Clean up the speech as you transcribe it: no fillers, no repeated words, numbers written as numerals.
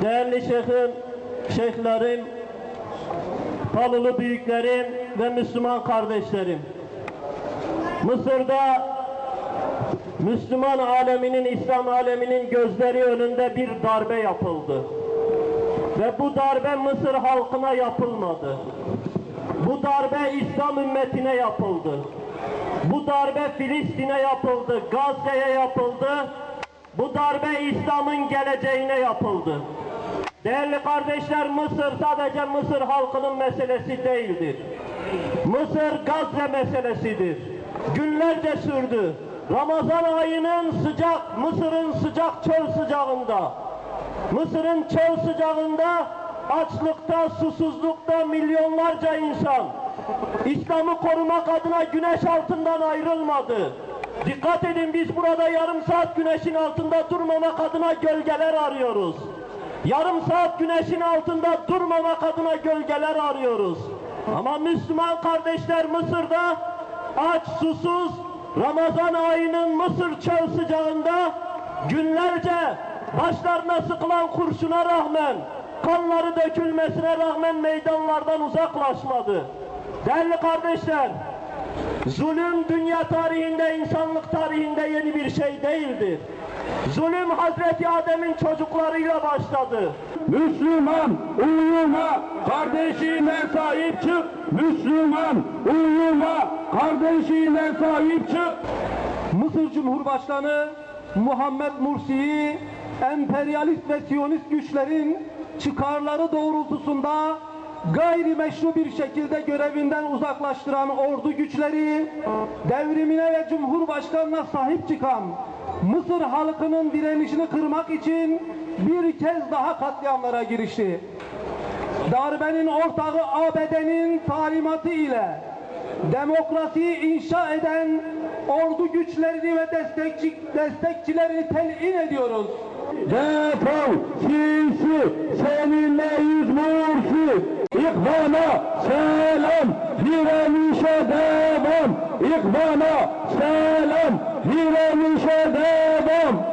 değerli şeyhim, şeyhlerim, Falulu büyüklerim ve Müslüman kardeşlerim. Mısır'da Müslüman aleminin, İslam aleminin gözleri önünde bir darbe yapıldı. Ve bu darbe Mısır halkına yapılmadı. Bu darbe İslam ümmetine yapıldı. Bu darbe Filistin'e yapıldı, Gazze'ye yapıldı. Bu darbe İslam'ın geleceğine yapıldı. Değerli kardeşler, Mısır sadece Mısır halkının meselesi değildir. Mısır Gazze meselesidir. Günlerce sürdü. Ramazan ayının Mısır'ın sıcak çöl sıcağında, Mısır'ın çöl sıcağında, açlıkta, susuzlukta milyonlarca insan İslam'ı korumak adına güneş altından ayrılmadı. Dikkat edin, biz burada yarım saat güneşin altında durmamak adına gölgeler arıyoruz. Yarım saat güneşin altında durmamak adına gölgeler arıyoruz. Ama Müslüman kardeşler Mısır'da aç, susuz, Ramazan ayının Mısır çöl sıcağında günlerce başlarına sıkılan kurşuna rağmen, kanları dökülmesine rağmen meydanlardan uzaklaşmadı. Değerli kardeşler, zulüm dünya tarihinde, insanlık tarihinde yeni bir şey değildir. Zulüm Hazreti Adem'in çocuklarıyla başladı. Müslüman uyuma, kardeşine sahip çık. Müslüman uyuma, kardeşine sahip çık. Mısır Cumhurbaşkanı Muhammed Mursi'yi emperyalist ve siyonist güçlerin çıkarları doğrultusunda gayrimeşru bir şekilde görevinden uzaklaştıran ordu güçleri, devrimine ve Cumhurbaşkanına sahip çıkan Mısır halkının direnişini kırmak için bir kez daha katliamlara girişti. Darbenin ortağı ABD'nin talimatı ile demokrasiyi inşa eden ordu güçlerini ve destekçilerini telin ediyoruz. Defol Sisi, seninle yüz Mursi. İkbana selam, direnişe devam. İkbana selam, direnişe devam.